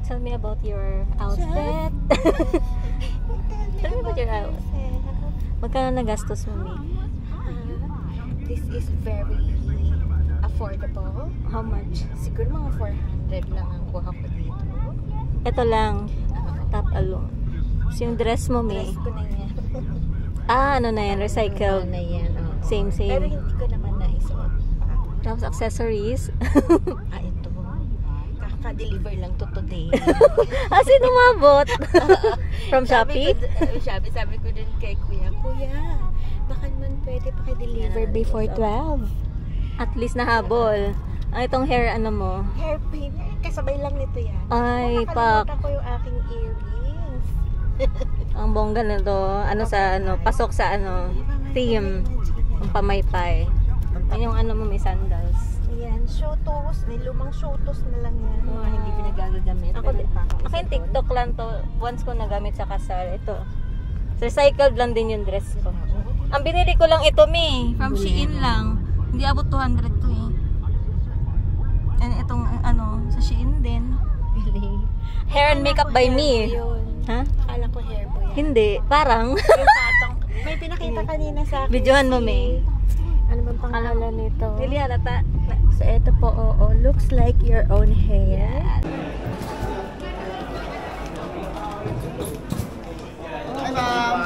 Tell me about your outfit. Tell me about your outfit. Magkano nagastos mo, Mi? This is very affordable. How much? Siguro mga 400 lang ang kuha ko dito. Ito lang. Top along. So yung dress mo, Mi? Dress ko na yan. Ano na yan? Recycled? Na yan, oh. Same. Pero hindi ko naman naisuot pa. Tapos accessories? Ito. Kaka-deliver lang to today. Sino umabot? From Shopee? Sabi ko din kay Kuya, baka naman pwede paki-deliver before 12. At least nahabol. Itong hair, ano mo? Hairpin. Kasabay lang nito yan. Ay, pak. Nakakalimutan ko yung aking earrings. Ang bongga na to. Pasok sa theme. Ang pamaypay. Yan yung mo, may sandals. Ayan, shotos. May lumang shotos na lang yan. Mga hindi pinagagamit. Ako yung TikTok lang to. Once ko nagamit sa kasal. Ito. Recycled lang din yung dress ko. Ang binili ko lang ito, Mi. From Shein lang. Hindi abot 200 to eh. And itong sa Shein din. Hair and makeup by me. Ha? Akala ko hair boy. Hindi. Parang. May pinakita kanina sa akin. Videohan mo, Mi. Ano bang pangalan nito? Dili halata. So, ito po, looks like your own hair.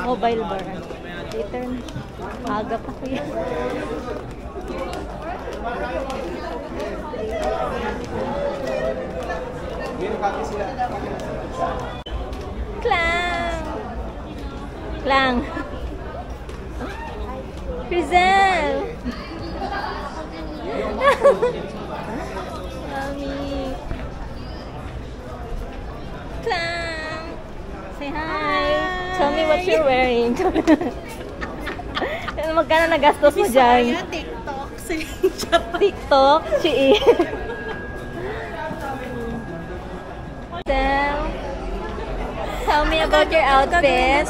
Mobile bar. Later. Aga pa kuya. Klang. Rizal. Mami. Klang. Say hi. Tell me what you're wearing. Magkano nagastos mo dyan? TikTok. TikTok? Shein. Tell me about your outfit.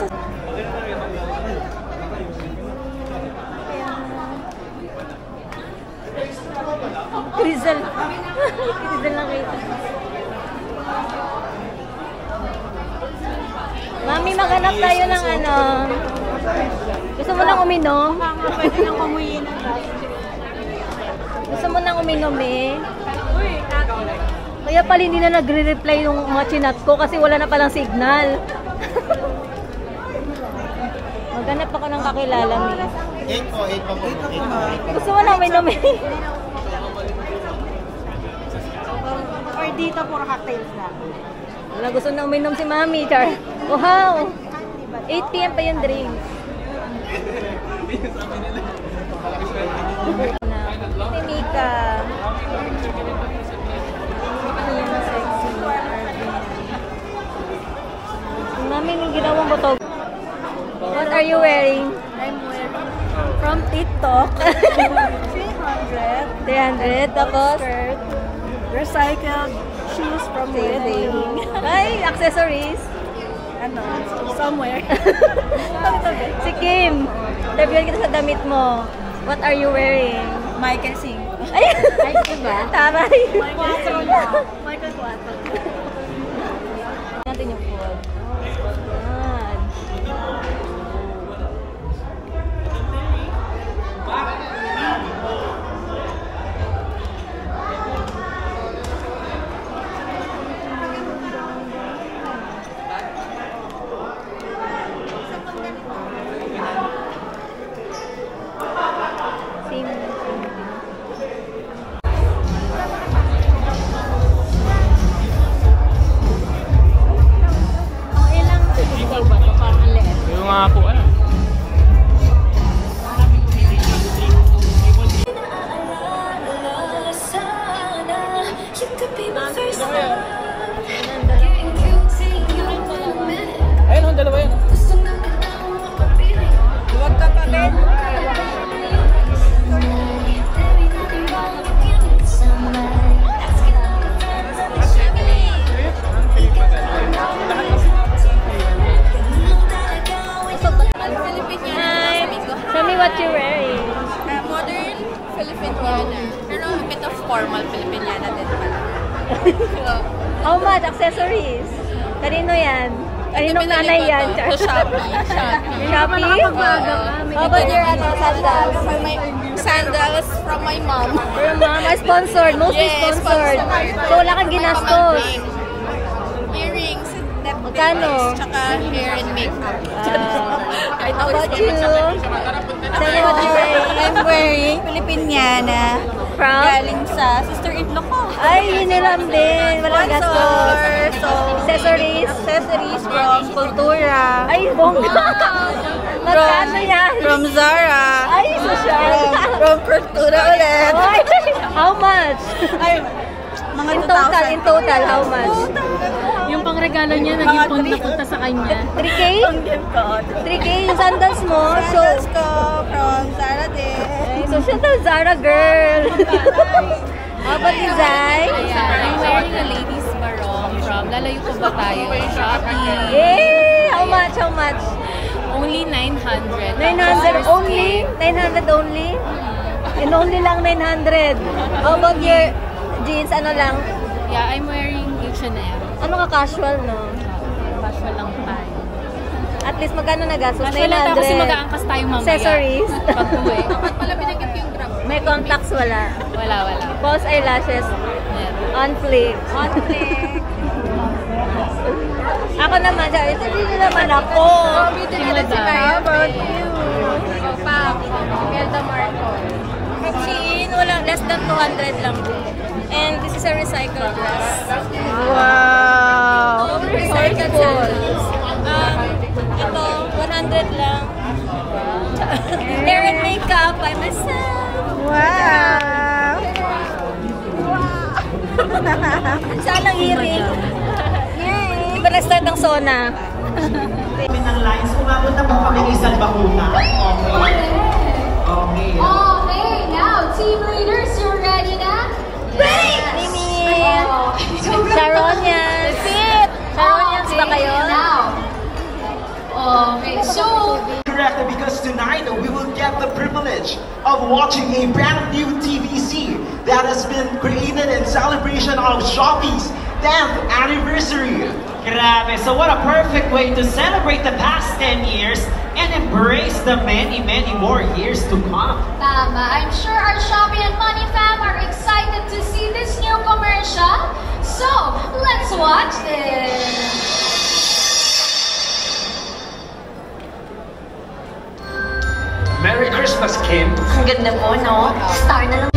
Rizal. Rizal lang kayo. Mami, maghanap tayo ng Gusto mo nang uminom? Pwede nang umuwi na. Gusto mo nang uminom eh? Kaya pala hindi na nagre-reply yung mga chinat ko kasi wala na palang signal. Maghanap ako ng kakilala mo. 8 po. Gusto mo nang uminom eh? Or dito, puro cocktails lang. Wala, gusto na uminom si Mami, Char. Wow! 8 PM pa yung drinks. Si Mika. Ayan, sexy. Mami, yung ginawang botog. What are you wearing? I'm wearing From TikTok. 300. 300. Tapos? Skirt. Recycled shoes from wedding. Ay, accessories. Somewhere. Si Kim. Interviewin kita sa damit mo. What are you wearing? Michael Sing. Ay! Ay, diba? Taray! Michael 4 na. Michael 4. Natin yung food. Yan. Yung mga po, ayun, dalawa yan. Huwag ka pa rin. Tell me what you're wearing. Modern Filipiniana. Pero a bit of formal Filipiniana din pala. How much? Accessories? Kanino yan? Kaninong nanay yan? Shopee? How about your sandals? Sandals from my mom. Your mama sponsored, mostly Yes, sponsored. sponsored. So wala kang ginastos. Earrings, net Magkano? necklace, tsaka hair and makeup. How about you? I'm wearing Filipiniana. From? Galing sa sister-in-law ko. Ay, yun lang din. Walang gastos. So, Accessories? accessories from Cultura. Ay, bongga. Magkano yan? From Zara. Ay, social. From Cultura ulit. Ay, how much? Ay, mga In total, how much? Yung pangregalo niya, naging punta punta sa kanya. 3K? 3K yung sandals mo. So, Sandals ko from Zara din. ay, social na Zara girl. How about you, Zay? I'm wearing a ladies barong from Lalayo ko ba tayo? Shopee. Yay! How much? How much? Only 900. 900 only? 900 only? And only lang 900. How about your jeans? Ano lang? Yeah, I'm wearing H&M. Ano ka casual, no? Casual lang tayo. At least magkano nagastos? Casual lang tayo kasi mag-aangkas tayo mamaya. Accessories? Pag-uwi. May contacts wala. Wala. False eyelashes. Meron. On flick. On flick. Ako naman, ito dito naman ako. How about you? Imelda Marco. From Shein, walang less than 200 lang. And this is a recycled dress. Wow! Recycled sandals. Ito, 100 lang. Hair and makeup by myself. Wow! Saan ang earring? Yay! Iba nag-start ng sauna. Kami ng lines, umabot na po kami isang bakuna. Okay. Okay, now team leaders, you ready now? Mimi! Sharonians! Sharonians ba kayo? Now. Okay, so Correct, because tonight we will get the privilege of watching a brand new TVC that has been created in celebration of Shopee's 10th anniversary. Grabe, so what a perfect way to celebrate the past 10 years and embrace the many more years to come. tama. I'm sure our Shopee and Money fam are excited to see this new commercial. So let's watch this. Merry Christmas, Kim. Ang ganda mo, no? Star na lang.